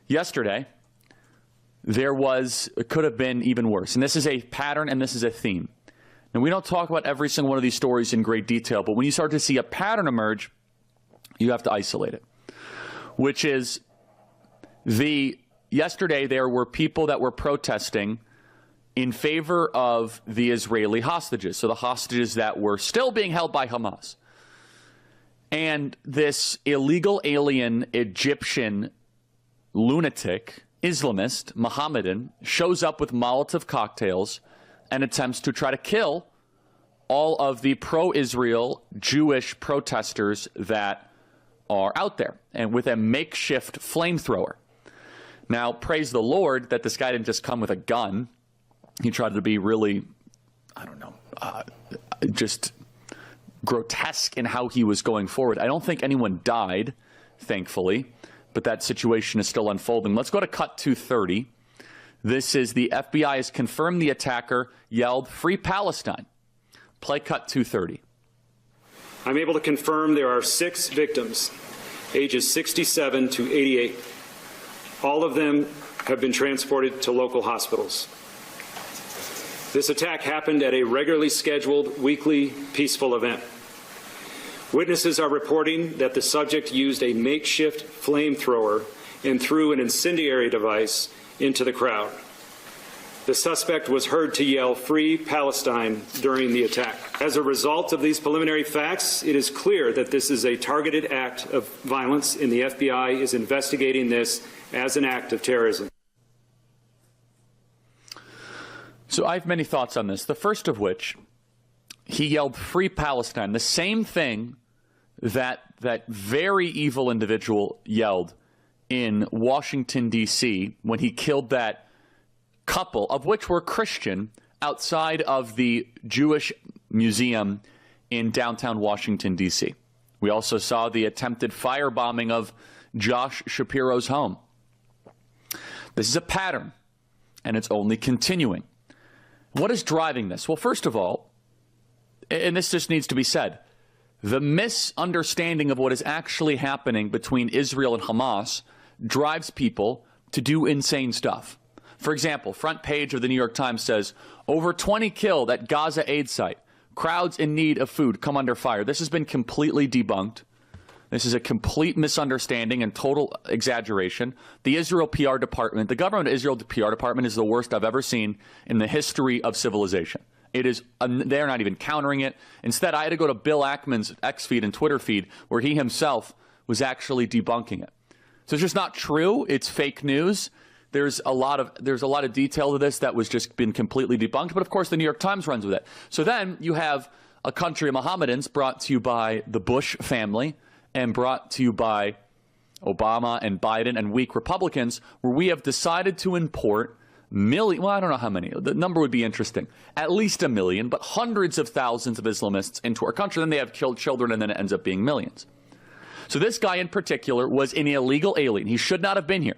Yesterday, it could have been even worse. And this is a pattern and this is a theme. Now, we don't talk about every single one of these stories in great detail, but when you start to see a pattern emerge, you have to isolate it. Which is, yesterday there were people that were protesting in favor of the Israeli hostages, so the hostages that were still being held by Hamas. And this illegal alien Egyptian lunatic, Islamist, Mohammedan, shows up with Molotov cocktails and attempts to try to kill all of the pro-Israel Jewish protesters that are out there, and with a makeshift flamethrower. Now, praise the Lord that this guy didn't just come with a gun. He tried to be really, just grotesque in how he was going forward. I don't think anyone died, thankfully, but that situation is still unfolding. Let's go to cut 230. This is the FBI has confirmed the attacker yelled, "Free Palestine." Play cut 230. I'm able to confirm there are 6 victims, ages 67 to 88. All of them have been transported to local hospitals. This attack happened at a regularly scheduled weekly peaceful event. Witnesses are reporting that the subject used a makeshift flamethrower and threw an incendiary device into the crowd. The suspect was heard to yell, "Free Palestine," during the attack. As a result of these preliminary facts, it is clear that this is a targeted act of violence, and the FBI is investigating this as an act of terrorism. So I have many thoughts on this. The first of which, he yelled, "Free Palestine," the same thing that very evil individual yelled in Washington, D.C. when he killed that couple, of which were Christian, outside of the Jewish museum in downtown Washington, D.C. We also saw the attempted firebombing of Josh Shapiro's home. This is a pattern, and it's only continuing. What is driving this? Well, first of all, and this just needs to be said, the misunderstanding of what is actually happening between Israel and Hamas drives people to do insane stuff. For example, front page of the New York Times says, "Over 20 killed at Gaza aid site. Crowds in need of food come under fire." This has been completely debunked. This is a complete misunderstanding and total exaggeration. The Israel PR department, the government of Israel PR department is the worst I've ever seen in the history of civilization. It is, they're not even countering it. Instead, I had to go to Bill Ackman's X feed and Twitter feed where he himself was actually debunking it. So it's just not true. It's fake news. There's a lot of detail to this that was just been completely debunked. But of course, the New York Times runs with it. So then you have a country of Mohammedans brought to you by the Bush family and brought to you by Obama and Biden and weak Republicans, where we have decided to import well, I don't know how many. The number would be interesting. At least 1 million, but hundreds of thousands of Islamists into our country. Then they have killed children, and then it ends up being millions. So this guy in particular was an illegal alien. He should not have been here.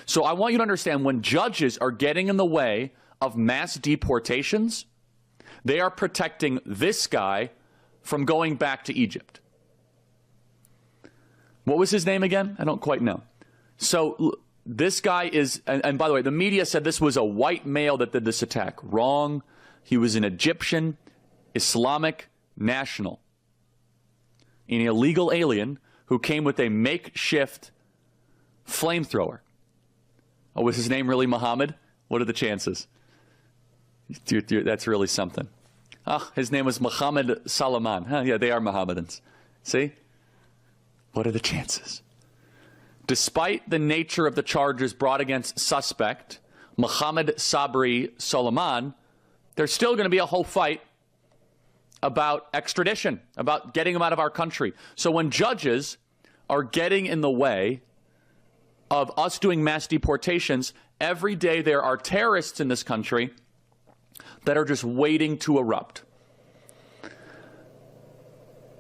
So I want you to understand, when judges are getting in the way of mass deportations, they are protecting this guy from going back to Egypt. What was his name again? I don't quite know. So this guy is, and by the way, the media said this was a white male that did this attack. Wrong. He was an Egyptian Islamic national, an illegal alien who came with a makeshift flamethrower. Oh, was his name really Muhammad? What are the chances? That's really something. Ah, his name was Muhammad Salman. Huh, yeah, they are Mohammedans. See? What are the chances? Despite the nature of the charges brought against suspect Mohammed Sabri Soliman, there's still going to be a whole fight about extradition, about getting him out of our country. So when judges are getting in the way of us doing mass deportations, every day there are terrorists in this country that are just waiting to erupt.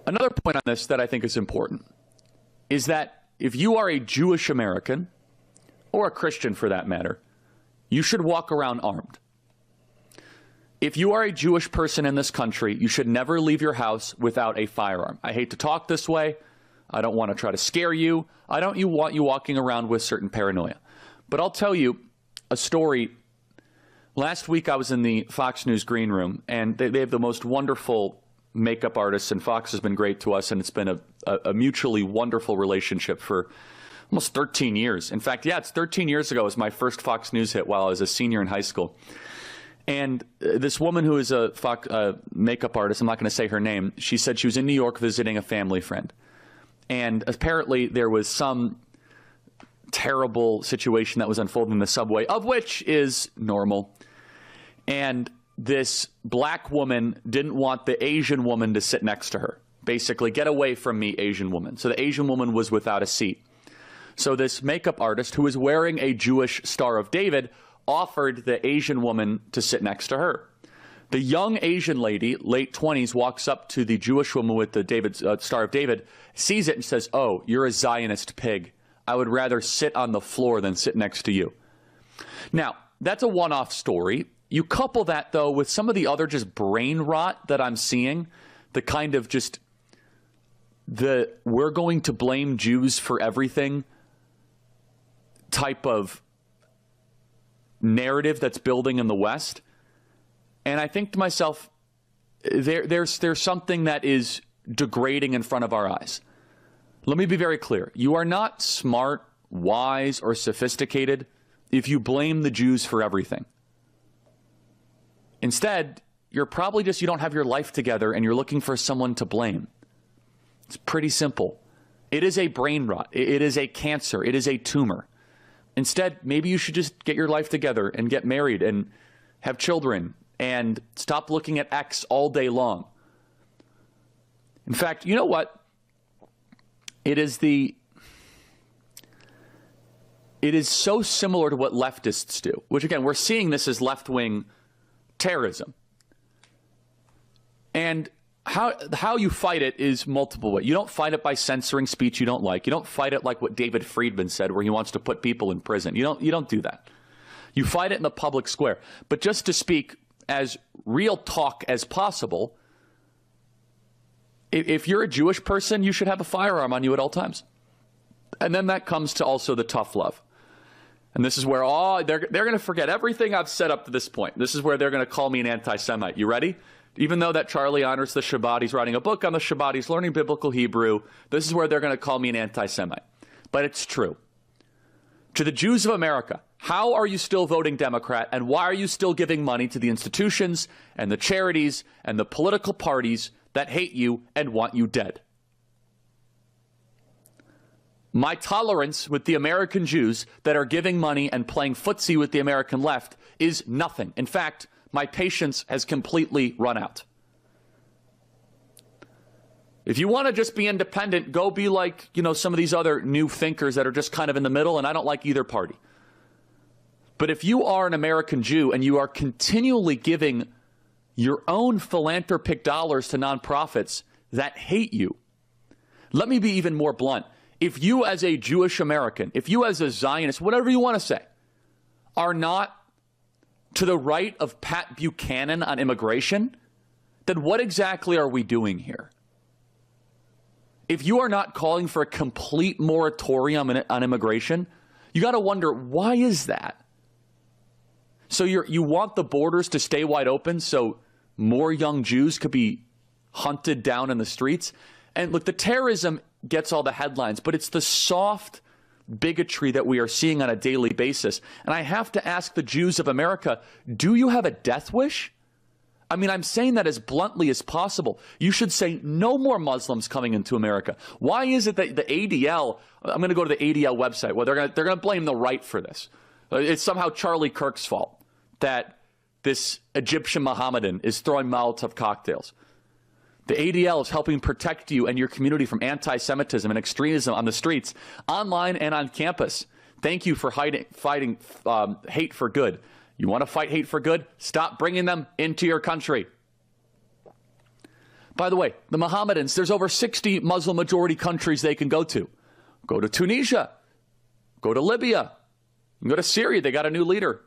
Another point on this that I think is important is that if you are a Jewish American, or a Christian for that matter, you should walk around armed. If you are a Jewish person in this country, you should never leave your house without a firearm. I hate to talk this way. I don't want to try to scare you. I don't want you walking around with certain paranoia. But I'll tell you a story. Last week I was in the Fox News green room, and they have the most wonderful makeup artists, and Fox has been great to us, and it's been a mutually wonderful relationship for almost 13 years. In fact, yeah, it's 13 years ago was my first Fox News hit while I was a senior in high school. And this woman who is a makeup artist, I'm not going to say her name, she said she was in New York visiting a family friend. And apparently there was some terrible situation that was unfolding in the subway, of which is normal. And this black woman didn't want the Asian woman to sit next to her. Basically, get away from me, Asian woman. So the Asian woman was without a seat. So this makeup artist, who was wearing a Jewish Star of David, offered the Asian woman to sit next to her. The young Asian lady, late 20s, walks up to the Jewish woman with the Star of David, sees it and says, "Oh, you're a Zionist pig. I would rather sit on the floor than sit next to you." Now, that's a one-off story. You couple that, though, with some of the other just brain rot that I'm seeing, the kind of just we're going to blame Jews for everything type of narrative that's building in the West. And I think to myself, there's something that is degrading in front of our eyes. Let me be very clear. You are not smart, wise, or sophisticated if you blame the Jews for everything. Instead, you're probably just, you don't have your life together and you're looking for someone to blame. It's pretty simple. It is a brain rot. It is a cancer. It is a tumor. Instead, maybe you should just get your life together and get married and have children and stop looking at X all day long. In fact, you know what? It is so similar to what leftists do, which again, we're seeing this as left-wing terrorism. And how you fight it is multiple ways. You don't fight it by censoring speech you don't like. You don't fight it like what David Friedman said, where he wants to put people in prison. You don't do that. You fight it in the public square. But just to speak as real talk as possible, if you're a Jewish person, you should have a firearm on you at all times. And then that comes to also the tough love. And this is where they're going to forget everything I've said up to this point. This is where they're going to call me an anti-Semite. You ready? Even though that Charlie honors the Shabbat, he's writing a book on the Shabbat, he's learning biblical Hebrew, this is where they're going to call me an anti-Semite. But it's true. To the Jews of America, how are you still voting Democrat, and why are you still giving money to the institutions and the charities and the political parties that hate you and want you dead? My tolerance with the American Jews that are giving money and playing footsie with the American left is nothing. In fact, my patience has completely run out. If you want to just be independent, go be like, some of these other new thinkers that are just kind of in the middle, and I don't like either party. But if you are an American Jew and you are continually giving your own philanthropic dollars to nonprofits that hate you, let me be even more blunt. If you as a Jewish American, if you as a Zionist, whatever you want to say, are not to the right of Pat Buchanan on immigration, then what exactly are we doing here? If you are not calling for a complete moratorium on immigration, you got to wonder, why is that? So you want the borders to stay wide open so more young Jews could be hunted down in the streets? And look, the terrorism gets all the headlines, but it's the soft bigotry that we are seeing on a daily basis. And I have to ask the Jews of America, do you have a death wish? I mean, I'm saying that as bluntly as possible. You should say no more Muslims coming into America. Why is it that the ADL, I'm going to go to the ADL website, well, they're going to blame the right for this. It's somehow Charlie Kirk's fault that this Egyptian Mohammedan is throwing Molotov cocktails. The ADL is helping protect you and your community from anti-Semitism and extremism on the streets, online and on campus. Thank you for fighting hate for good. You want to fight hate for good? Stop bringing them into your country. By the way, the Mohammedans, there's over 60 Muslim-majority countries they can go to. Go to Tunisia. Go to Libya. You can go to Syria. They got a new leader.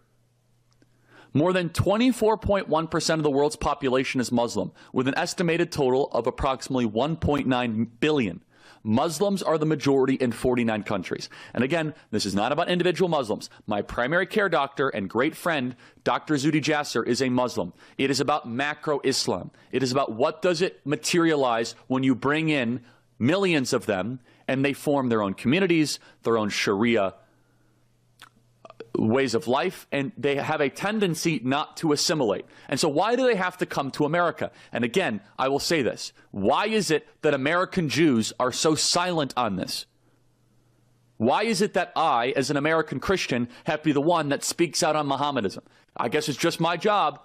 More than 24.1% of the world's population is Muslim, with an estimated total of approximately 1.9 billion. Muslims are the majority in 49 countries. And again, this is not about individual Muslims. My primary care doctor and great friend, Dr. Zuhdi Jasser, is a Muslim. It is about macro Islam. It is about what does it materialize when you bring in millions of them and they form their own communities, their own Sharia ways of life, and they have a tendency not to assimilate. And so why do they have to come to America? And again, I will say this. Why is it that American Jews are so silent on this? Why is it that I, as an American Christian, have to be the one that speaks out on Mohammedanism? I guess it's just my job.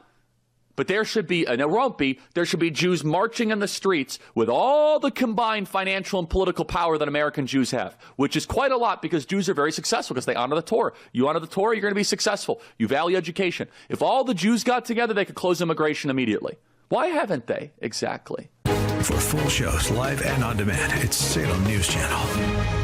But there should be, and it won't be, there should be Jews marching in the streets with all the combined financial and political power that American Jews have, which is quite a lot because Jews are very successful because they honor the Torah. You honor the Torah, you're going to be successful. You value education. If all the Jews got together, they could close immigration immediately. Why haven't they? Exactly. For full shows, live and on demand, it's Salem News Channel.